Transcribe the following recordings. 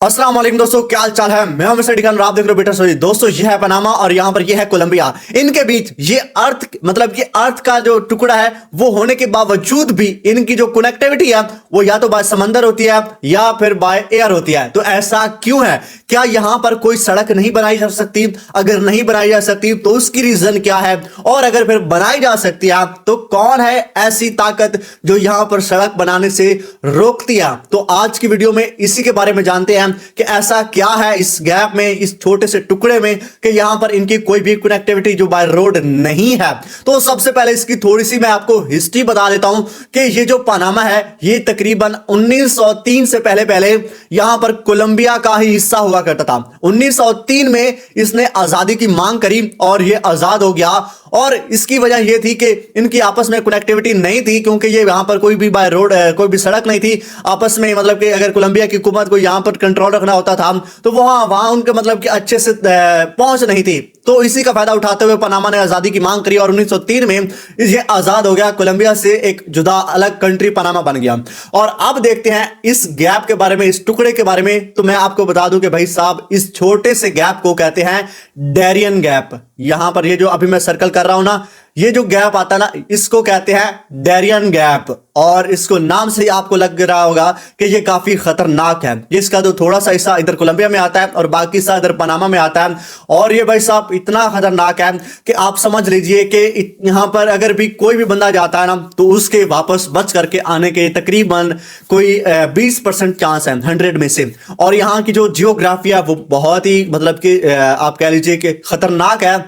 अस्सलाम वालेकुम दोस्तों, क्या हाल चाल है। मैं हूं मिस्टर डिकन और आप देख रहे हो बेटर स्टोरी। दोस्तों ये है पनामा और यहां पर ये है कोलंबिया। इनके बीच ये अर्थ मतलब कि अर्थ का जो टुकड़ा है वो होने के बावजूद भी इनकी जो कनेक्टिविटी है वो या तो बाय समंदर होती है या फिर बाय एयर होती है। तो ऐसा क्यों है? क्या यहां पर कोई सड़क नहीं बनाई जा सकती? अगर नहीं बनाई जा सकती तो उसकी रीजन क्या है, और अगर फिर बनाई जा सकती है तो कौन है ऐसी ताकत जो यहां पर सड़क बनाने से रोकती है? तो आज की वीडियो में इसी के बारे में जानते हैं कि ऐसा क्या है इस गैप में, इस छोटे से टुकड़े में, कि यहां पर इनकी कोई भी कनेक्टिविटी जो बाय रोड नहीं है। तो सबसे पहले इसकी थोड़ी सी मैं आपको हिस्ट्री बता देता हूं कि ये जो पनामा है ये तकरीबन 1903 से पहले पहले यहां पर कोलंबिया का ही हिस्सा हुआ करता था। 1903 में इसने आजादी की मांग करी और ये आजाद हो गया। और इसकी वजह यह थी कि इनकी आपस में कनेक्टिविटी नहीं थी, क्योंकि ये यहां पर कोई भी बाय रोड कोई भी सड़क नहीं थी आपस में। मतलब कि अगर कोलंबिया की हुकूमत को यहां पर कंट्रोल रखना होता था तो वहां उनके मतलब कि अच्छे से पहुंच नहीं थी। तो इसी का फायदा उठाते हुए पनामा ने आजादी की मांग करी और 1903 में ये आजाद हो गया। कोलंबिया से एक जुदा अलग कंट्री पनामा बन गया। और अब देखते हैं इस गैप के बारे में, इस टुकड़े के बारे में। तो मैं आपको बता दूं कि भाई साहब इस छोटे से गैप को कहते हैं डैरियन गैप। यहां पर ये जो अभी मैं सर्कल कर रहा हूं ना, ये जो गैप आता है ना, इसको कहते हैं डैरियन गैप। और इसको नाम से ही आपको लग रहा होगा कि ये काफी खतरनाक है। इसका तो थोड़ा सा हिस्सा इधर कोलंबिया में आता है और बाकी हिस्सा इधर पनामा में आता है। और ये भाई साहब इतना खतरनाक है कि आप समझ लीजिए कि यहां पर अगर भी कोई भी बंदा जाता है ना तो उसके वापस बच करके आने के तकरीबन कोई 20% चांस है 100 में से। और यहाँ की जो जियोग्राफी है वो बहुत ही मतलब कि आप कह लीजिए कि खतरनाक है,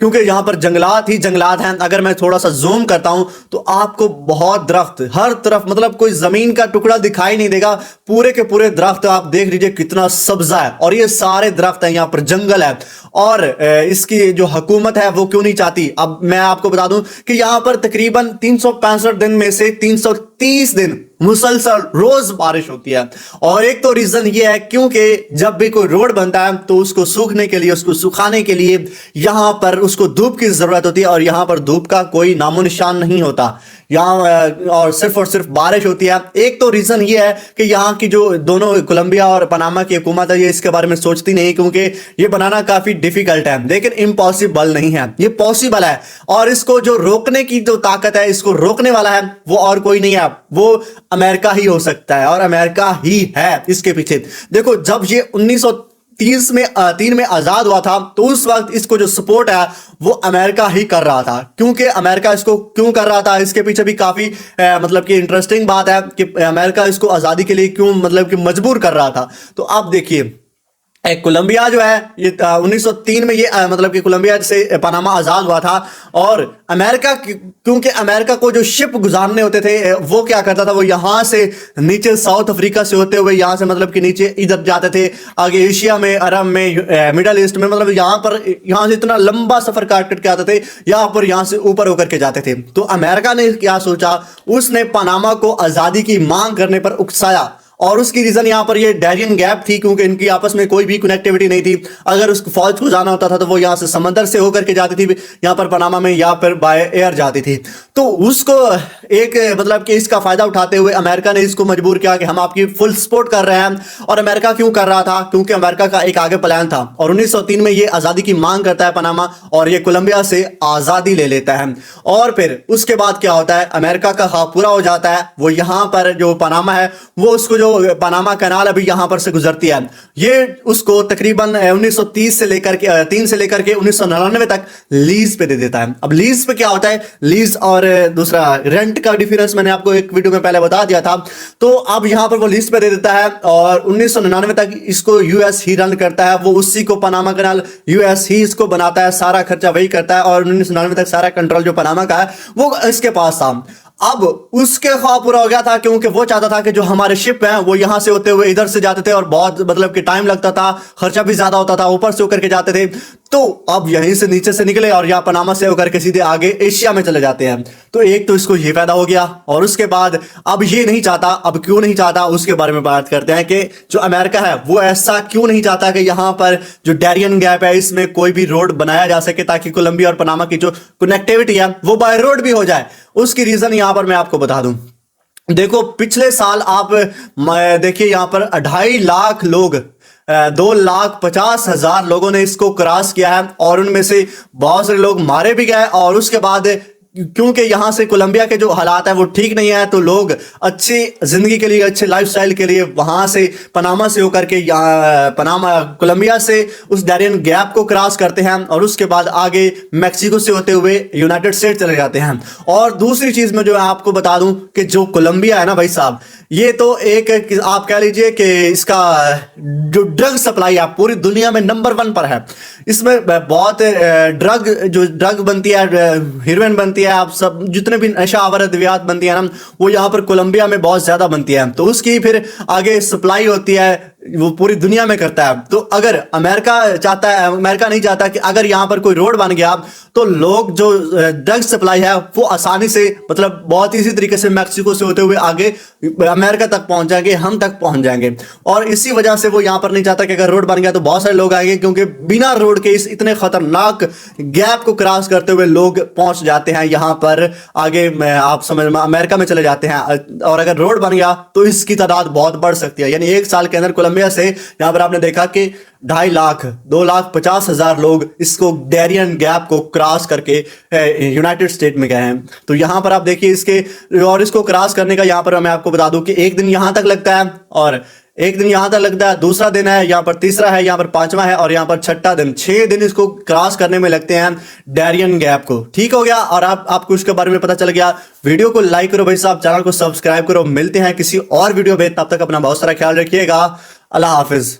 क्योंकि यहां पर जंगलात ही जंगलात हैं। अगर मैं थोड़ा सा जूम करता हूं तो आपको बहुत दरख्त हर तरफ, मतलब कोई जमीन का टुकड़ा दिखाई नहीं देगा। पूरे के पूरे दरख्त आप देख लीजिए कितना सब्जा है। और ये सारे दरख्त हैं, यहां पर जंगल है। और इसकी जो हुकूमत है वो क्यों नहीं चाहती? अब मैं आपको बता दूं कि यहां पर तकरीबन 365 दिन में से 330 दिन मुसलसल रोज बारिश होती है। और एक तो रीजन ये है क्योंकि जब भी कोई रोड बनता है तो उसको सूखने के लिए, उसको सुखाने के लिए यहां पर उसको धूप की जरूरत होती है। और यहां पर धूप का कोई नामो निशान नहीं होता यहाँ, और सिर्फ बारिश होती है। एक तो रीजन ये है कि यहाँ की जो दोनों कोलंबिया और पनामा की हुकूमत है ये इसके बारे में सोचती नहीं, क्योंकि ये बनाना काफी डिफिकल्ट है, लेकिन इम्पॉसिबल नहीं है, ये पॉसिबल है। और इसको जो रोकने की जो ताकत है, इसको रोकने वाला है वो और कोई नहीं है, वो अमेरिका ही हो सकता है। और अमेरिका ही है इसके पीछे। देखो जब ये 1930 में आजाद हुआ था तो उस वक्त इसको जो सपोर्ट है वो अमेरिका ही कर रहा था। क्योंकि अमेरिका इसको क्यों कर रहा था, इसके पीछे भी काफी मतलब कि इंटरेस्टिंग बात है कि अमेरिका इसको आजादी के लिए क्यों मतलब कि मजबूर कर रहा था। तो आप देखिए कोलंबिया जो है ये 1903 में ये मतलब कि कोलंबिया से पनामा आजाद हुआ था। और अमेरिका, क्योंकि अमेरिका को जो शिप गुजारने होते थे वो क्या करता था, वो यहां से नीचे साउथ अफ्रीका से होते हुए यहां से मतलब कि नीचे इधर जाते थे, आगे एशिया में, अरब में, मिडल ईस्ट में, मतलब यहां से इतना लंबा सफर काट के आते थे, यहां पर यहां से ऊपर होकर के जाते थे। तो अमेरिका ने क्या सोचा, उसने पनामा को आजादी की मांग करने पर उकसाया। और उसकी रीजन यहां पर ये डैरियन गैप थी, क्योंकि इनकी आपस में कोई भी कनेक्टिविटी नहीं थी। अगर उसको फौज को जाना होता था तो वो यहां से समंदर से होकर के जाती थी यहां पर पनामा में, या फिर बाय एयर जाती थी। तो उसको एक मतलब कि इसका फायदा उठाते हुए अमेरिका ने इसको मजबूर किया कि हम आपकी फुल सपोर्ट कर रहे हैं। और अमेरिका क्यों कर रहा था? क्योंकि अमेरिका का एक आगे प्लान था। और 1903 में ये आजादी की मांग करता है पनामा, और ये कोलंबिया से आजादी ले लेता है। और फिर उसके बाद क्या होता है, अमेरिका का ख्वाब पूरा हो जाता है। वो यहां पर जो पनामा है वो उसको पनामा कैनाल अभी यहां पर से गुजरती है, ये उसको तकरीबन 1930 से लेकर के 3 से लेकर के 1999 तक लीज पे दे देता है। अब लीज पे क्या होता है, लीज और दूसरा रेंट का डिफरेंस मैंने आपको एक वीडियो में पहले बता दिया था। तो अब यहां पर वो लीज पे दे देता है और 1999 तक इसको यूएस ही रन करता है। वो उसी को पनामा कैनाल यूएस ही इसको बनाता है, सारा खर्चा वही करता है। और 1999 तक सारा कंट्रोल जो पनामा का है वो इसके पास था। अब उसके ख्वाब पूरा हो गया था, क्योंकि वो चाहता था कि जो हमारे शिप हैं वो यहां से होते हुए इधर से जाते थे, और बहुत मतलब कि टाइम लगता था, खर्चा भी ज्यादा होता था, ऊपर से होकर के जाते थे। तो अब यहीं से नीचे से निकले और यहाँ पनामा से होकर के सीधे आगे एशिया में चले जाते हैं। तो एक तो इसको ये फायदा हो गया। और उसके बाद अब ये नहीं चाहता, अब क्यों नहीं चाहता उसके बारे में बात करते हैं कि जो अमेरिका है वो ऐसा क्यों नहीं चाहता कि यहाँ पर जो डैरियन गैप है इसमें कोई भी रोड बनाया जा सके, ताकि कोलंबिया और पनामा की जो कनेक्टिविटी है वो बाय रोड भी हो जाए। उसकी रीजन यहां पर मैं आपको बता दूं। देखो पिछले साल आप देखिए यहाँ पर 2.5 लाख लोग 2,50,000 लोगों ने इसको क्रॉस किया है और उनमें से बहुत सारे लोग मारे भी गए। और उसके बाद क्योंकि यहाँ से कोलंबिया के जो हालात है वो ठीक नहीं है, तो लोग अच्छी जिंदगी के लिए, अच्छे लाइफस्टाइल के लिए वहां से पनामा से होकर के पनामा कोलंबिया से उस डैरियन गैप को क्रॉस करते हैं और उसके बाद आगे मैक्सिको से होते हुए यूनाइटेड स्टेट चले जाते हैं। और दूसरी चीज में जो है आपको बता दूं कि जो कोलंबिया है ना भाई साहब, ये तो एक आप कह लीजिए कि इसका जो ड्रग सप्लाई है पूरी दुनिया में नंबर 1 पर है। इसमें बहुत ड्रग बनती है, हीरोइन बनती है, आप सब जितने भी नशा आवर अद्वियात बनती है ना, वो यहाँ पर कोलंबिया में बहुत ज्यादा बनती है। तो उसकी फिर आगे सप्लाई होती है, वो पूरी दुनिया में करता है। तो अगर अमेरिका नहीं चाहता कि अगर यहाँ पर कोई रोड बन गया तो लोग जो ड्रग सप्लाई है वो आसानी से, मतलब बहुत इसी तरीके से मैक्सिको से होते हुए आगे अमेरिका तक पहुंच जाएंगे, हम तक पहुंच जाएंगे। और इसी वजह से वो यहाँ पर नहीं चाहता कि अगर रोड बन गया तो बहुत सारे लोग आएंगे, क्योंकि बिना रोड के इस इतने खतरनाक गैप को क्रॉस करते हुए लोग पहुंच जाते हैं यहाँ पर आगे, आप समझ अमेरिका में चले जाते हैं। और अगर रोड बन गया तो इसकी तादाद बहुत बढ़ सकती है। यानी 1 साल के अंदर कोलंबिया से यहाँ पर आपने देखा कि 2.5 लाख 2,50,000 लोग इसको डैरियन गैप को क्रॉस करके यूनाइटेड स्टेट में गए हैं। तो यहाँ पर आप देखिए इसके, और इसको क्रॉस करने का यहाँ पर मैं आपको बता दूं कि 1 दिन यहाँ तक लगता है और 1 दिन यहाँ तक लगता है, दूसरा दिन है यहाँ पर, तीसरा है यहाँ पर, 5वां है और यहाँ पर 6ठा दिन, 6 दिन इसको क्रॉस करने में लगते हैं डैरियन गैप को। ठीक हो गया, और आपको इसके बारे में पता चल गया। वीडियो को लाइक करो भाई साहब, चैनल को सब्सक्राइब करो। मिलते हैं किसी और वीडियो में, तब तक अपना बहुत सारा ख्याल रखिएगा। अल्लाह हाफिज।